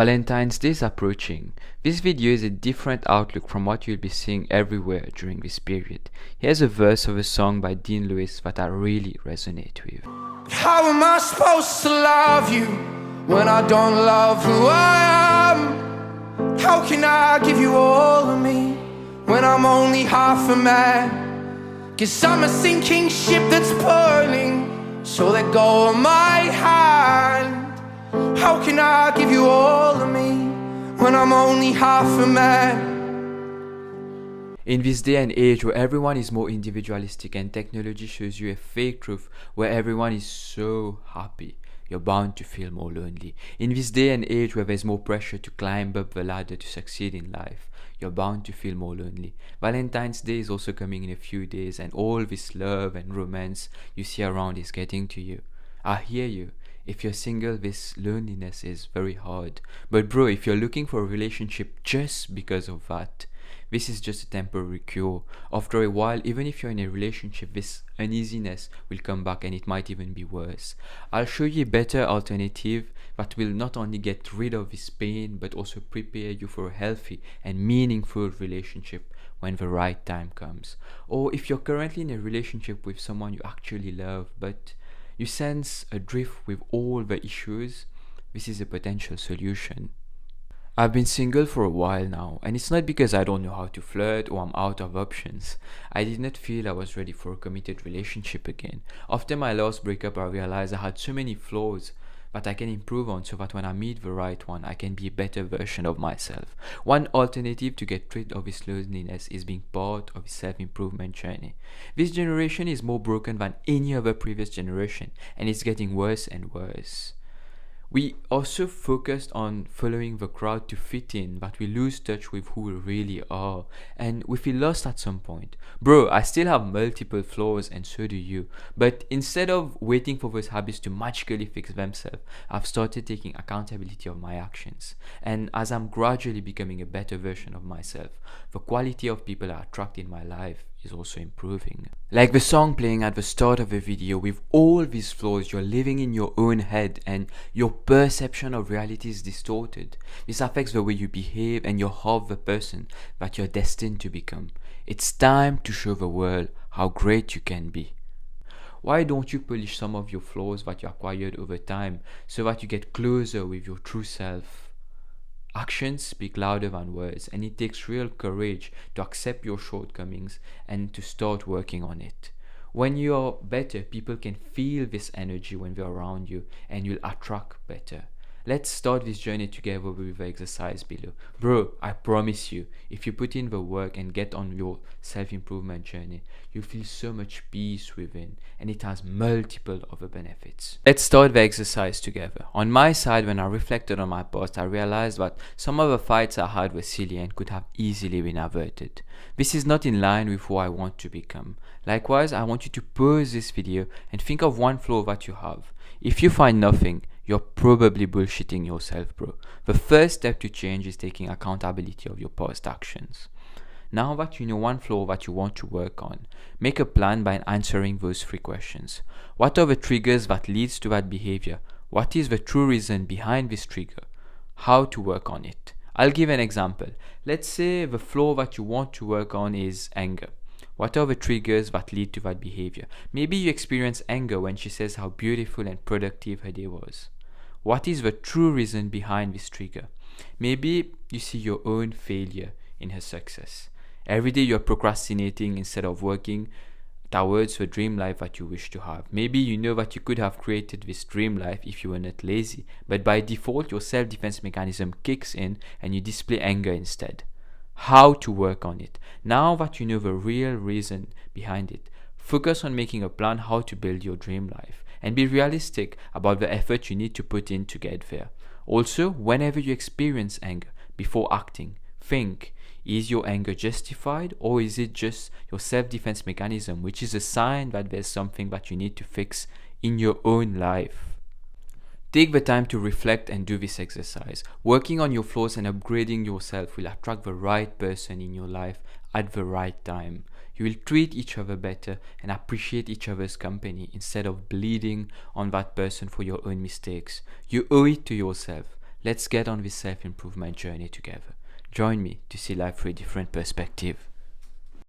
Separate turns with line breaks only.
Valentine's Day is approaching. This video is a different outlook from what you'll be seeing everywhere during this period. Here's a verse of a song by Dean Lewis that I really resonate with.
How am I supposed to love you when I don't love who I am? How can I give you all of me when I'm only half a man? 'Cause I'm a sinking ship that's pulling, so let go of my hand. How can I give you all of me when I'm only half a man?
In this day and age where everyone is more individualistic and technology shows you a fake truth where everyone is so happy, you're bound to feel more lonely. In this day and age where there's more pressure to climb up the ladder to succeed in life, you're bound to feel more lonely. Valentine's Day is also coming in a few days, and all this love and romance you see around is getting to you. I hear you. If you're single, this loneliness is very hard. But bro, if you're looking for a relationship just because of that, this is just a temporary cure. After a while, even if you're in a relationship, this uneasiness will come back and it might even be worse. I'll show you a better alternative that will not only get rid of this pain, but also prepare you for a healthy and meaningful relationship when the right time comes. Or if you're currently in a relationship with someone you actually love, but you sense adrift with all the issues, this is a potential solution. I've been single for a while now, and it's not because I don't know how to flirt or I'm out of options. I did not feel I was ready for a committed relationship again. After my last breakup, I realized I had so many flaws that I can improve on so that when I meet the right one, I can be a better version of myself. One alternative to get rid of this loneliness is being part of a self-improvement journey. This generation is more broken than any other previous generation, and it's getting worse and worse. We are so focused on following the crowd to fit in that we lose touch with who we really are, and we feel lost at some point. Bro, I still have multiple flaws and so do you, but instead of waiting for those habits to magically fix themselves, I've started taking accountability of my actions. And as I'm gradually becoming a better version of myself, the quality of people I attract in my life is also improving. Like the song playing at the start of the video, with all these flaws, you're living in your own head and your perception of reality is distorted. This affects the way you behave and you're half the person that you're destined to become. It's time to show the world how great you can be. Why don't you polish some of your flaws that you acquired over time so that you get closer with your true self? Actions speak louder than words, and it takes real courage to accept your shortcomings and to start working on it. When you're better, people can feel this energy when they're around you, and you'll attract better. Let's start this journey together with the exercise below. Bro, I promise you, if you put in the work and get on your self-improvement journey, you'll feel so much peace within, and it has multiple other benefits. Let's start the exercise together. On my side, when I reflected on my past, I realized that some of the fights I had were silly and could have easily been averted. This is not in line with who I want to become. Likewise, I want you to pause this video and think of one flaw that you have. If you find nothing, you're probably bullshitting yourself, bro. The first step to change is taking accountability of your past actions. Now that you know one flaw that you want to work on, make a plan by answering those three questions. What are the triggers that leads to that behavior? What is the true reason behind this trigger? How to work on it? I'll give an example. Let's say the flaw that you want to work on is anger. What are the triggers that lead to that behavior? Maybe you experience anger when she says how beautiful and productive her day was. What is the true reason behind this trigger? Maybe you see your own failure in her success. Every day you're procrastinating instead of working towards the dream life that you wish to have. Maybe you know that you could have created this dream life if you were not lazy, but by default your self-defense mechanism kicks in and you display anger instead. How to work on it? Now that you know the real reason behind it, focus on making a plan how to build your dream life and be realistic about the effort you need to put in to get there. Also, whenever you experience anger, before acting, think, is your anger justified or is it just your self-defense mechanism, which is a sign that there's something that you need to fix in your own life? Take the time to reflect and do this exercise. Working on your flaws and upgrading yourself will attract the right person in your life at the right time. You will treat each other better and appreciate each other's company instead of bleeding on that person for your own mistakes. You owe it to yourself. Let's get on this self-improvement journey together. Join me to see life through a different perspective.